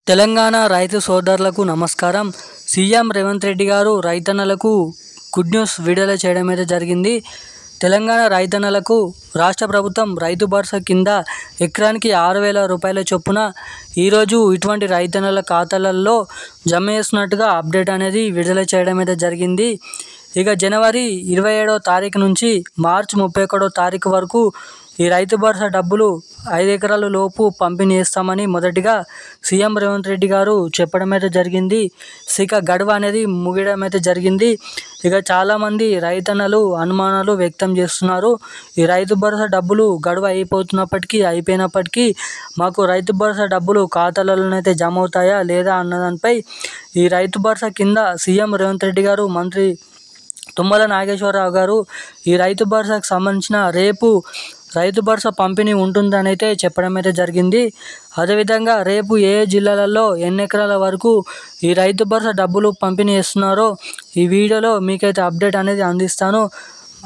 తెలంగాణ రైతు సోదరులకు నమస్కారం. సీఎం రేవంత్ రెడ్డి గారు రైతన్నలకు గుడ్ న్యూస్ విడుదల చేయడం అయితే జరిగింది. తెలంగాణ రైతన్నలకు రాష్ట్ర ప్రభుత్వం రైతు భరోసా కింద ఎకరానికి 6,000 రూపాయల చొప్పున ఈరోజు ఇటువంటి రైతన్నల ఖాతాలలో జమ చేస్తున్నట్టుగా అప్డేట్ అనేది విడుదల చేయడం అయితే జరిగింది. ఇక జనవరి 27వ తారీఖు నుంచి మార్చి 31వ తారీఖు వరకు ఈ రైతు భరోసా డబ్బులు 5 ఎకరాల లోపు పంపిణీ చేస్తామని మొదటిగా సీఎం రేవంత్ రెడ్డి గారు చెప్పడం అయితే జరిగింది. ఇక గడువు అనేది ముగియడం అయితే జరిగింది. ఇక చాలామంది రైతన్నలు అనుమానాలు వ్యక్తం చేస్తున్నారు. ఈ రైతు భరోసా డబ్బులు గడువు అయిపోయినప్పటికీ మాకు రైతు భరోసా డబ్బులు ఖాతాలలోనైతే జమ అవుతాయా లేదా అన్నదానిపై ఈ రైతు భరోసా కింద సీఎం రేవంత్ రెడ్డి గారు, మంత్రి తుమ్మల నాగేశ్వరరావు గారు ఈ రైతు భరోసాకు సంబంధించిన రేపు రైతు భరోసా పంపిణీ ఉంటుందని అయితే చెప్పడం అయితే జరిగింది. అదేవిధంగా రేపు ఏ జిల్లాలలో ఎన్ని ఎకరాల వరకు ఈ రైతు భరోసా డబ్బులు పంపిణీ చేస్తున్నారో ఈ వీడియోలో మీకైతే అప్డేట్ అనేది అందిస్తాను.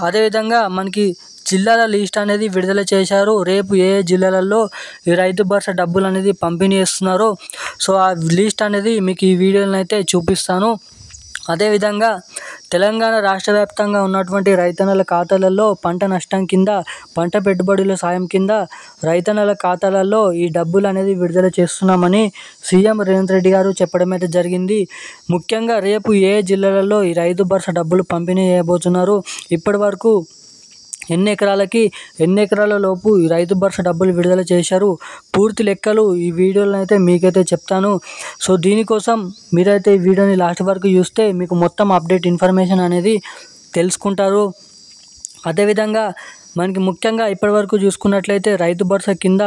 అదేవిధంగా మనకి జిల్లాల లిస్ట్ అనేది విడుదల చేశారు. రేపు ఏ జిల్లాలలో ఈ రైతు భరోసా డబ్బులు అనేది పంపిణీ చేస్తున్నారో సో ఆ లిస్ట్ అనేది మీకు ఈ వీడియోలో అయితే చూపిస్తాను. అదేవిధంగా తెలంగాణ రాష్ట్ర వ్యాప్తంగా ఉన్నటువంటి రైతన్నల ఖాతాలలో పంట నష్టం కింద, పంట పెట్టుబడుల సాయం కింద రైతన్నల ఖాతాలలో ఈ డబ్బులు అనేది విడుదల చేస్తున్నామని సీఎం రేవంత్ రెడ్డి గారు చెప్పడం అయితే జరిగింది. ముఖ్యంగా రేపు ఏ జిల్లాలలో ఈ రైతు భరోసా డబ్బులు పంపిణీ చేయబోతున్నారు, ఇప్పటి వరకు ఎన్ని ఎకరాల లోపు ఈ రైతు భరోసా డబ్బులు విడుదల చేశారు, పూర్తి లెక్కలు ఈ వీడియోలో అయితే మీకైతే చెప్తాను. సో దీనికోసం మీరైతే ఈ వీడియోని లాస్ట్ వరకు చూస్తే మీకు మొత్తం అప్డేట్ ఇన్ఫర్మేషన్ అనేది తెలుసుకుంటారు. అదేవిధంగా మనకి ముఖ్యంగా ఇప్పటివరకు చూసుకున్నట్లయితే రైతు భరోసా కింద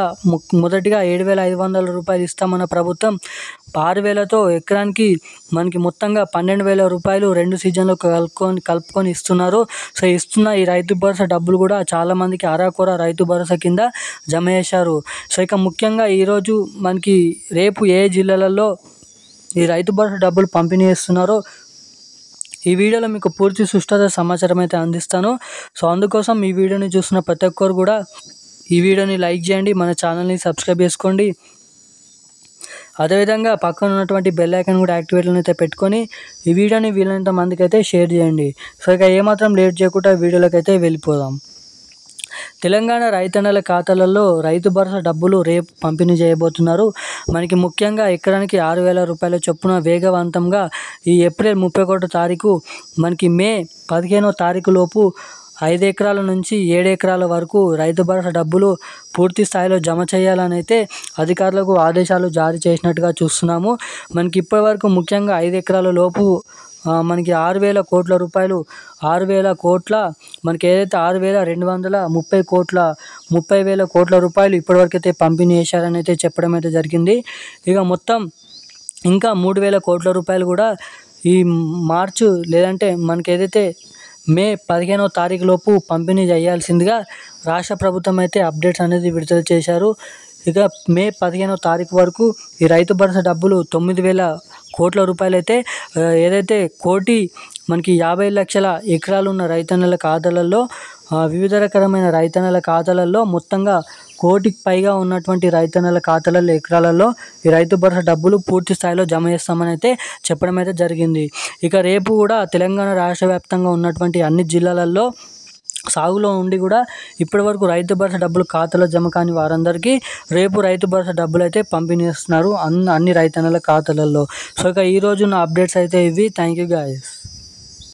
మొదటిగా 7,500 రూపాయలు ఇస్తామన్న ప్రభుత్వం 6,000తో ఎకరానికి మనకి మొత్తంగా 12,000 రూపాయలు 2 సీజన్లు కలుపుకొని ఇస్తున్నారు. సో ఇస్తున్న ఈ రైతు భరోసా డబ్బులు కూడా చాలామందికి అరాకొర రైతు భరోసా కింద జమ చేశారు. సో ఇక ముఖ్యంగా ఈరోజు మనకి రేపు ఏ జిల్లాలలో ఈ రైతు భరోసా డబ్బులు పంపిణీ చేస్తున్నారో ఈ వీడియోలో మీకు పూర్తి సుష్ఠత సమాచారం అయితే అందిస్తాను. సో అందుకోసం ఈ వీడియోని చూస్తున్న ప్రతి ఒక్కరు కూడా ఈ వీడియోని లైక్ చేయండి, మన ఛానల్ని సబ్స్క్రైబ్ చేసుకోండి. అదేవిధంగా పక్కన ఉన్నటువంటి బెల్ ఐకాన్ కూడా యాక్టివేట్లో అయితే పెట్టుకొని ఈ వీడియోని వీలైనంత మందికి అయితే షేర్ చేయండి. సో ఇక ఏమాత్రం లేట్ చేయకుండా వీడియోలోకి అయితే వెళ్ళిపోదాం. తెలంగాణ రైతన్నల ఖాతాలలో రైతు భరోసా డబ్బులు రేపు పంపిణీ చేయబోతున్నారు. మనకి ముఖ్యంగా ఎకరానికి 6,000 రూపాయల చొప్పున వేగవంతంగా ఈ ఏప్రిల్ 31వ తారీఖు మనకి మే 15వ తారీఖు లోపు 5 ఎకరాల నుంచి 7 ఎకరాల వరకు రైతు భరోసా డబ్బులు పూర్తి స్థాయిలో జమ చేయాలని అయితే అధికారులకు ఆదేశాలు జారీ చేసినట్టుగా చూస్తున్నాము. మనకి ఇప్పటివరకు ముఖ్యంగా 5 ఎకరాల లోపు మనకి 6,000 కోట్ల రూపాయలు, 6,000 కోట్ల మనకి ఏదైతే 6,230 కోట్ల 30,000 కోట్ల రూపాయలు ఇప్పటివరకు అయితే పంపిణీ చేశారని అయితే చెప్పడం అయితే జరిగింది. ఇక మొత్తం ఇంకా 3,000 కోట్ల రూపాయలు కూడా ఈ మార్చు లేదంటే మనకి ఏదైతే మే 15వ తారీఖు లోపు పంపిణీ చేయాల్సిందిగా రాష్ట్ర ప్రభుత్వం అయితే అప్డేట్స్ అనేది విడుదల చేశారు. ఇక మే 15వ తారీఖు వరకు ఈ రైతు భరోసా డబ్బులు 9,000 కోట్ల రూపాయలు అయితే ఏదైతే మనకి 50 లక్షల ఎకరాలు ఉన్న రైతన్నల ఖాతాలలో వివిధ రకమైన రైతన్నల ఖాతాలలో మొత్తంగా 1 కోటికి పైగా ఉన్నటువంటి రైతన్నల ఖాతాలలో ఎకరాలలో ఈ రైతు భరోసా డబ్బులు పూర్తి స్థాయిలో జమ చేస్తామని అయితే చెప్పడం అయితే జరిగింది. ఇక రేపు కూడా తెలంగాణ రాష్ట్ర వ్యాప్తంగా ఉన్నటువంటి అన్ని జిల్లాలలో సాగులో ఉండి కూడా ఇప్పటివరకు రైతు భరోసా డబ్బులు ఖాతాలో జమ కాని వారందరికీ రేపు రైతు భరోసా డబ్బులు అయితే పంపిణీ చేస్తున్నారు అన్ని రైతన్నల ఖాతాలలో. సో ఇక ఈరోజు నా అప్డేట్స్ అయితే ఇవి. Thank you guys.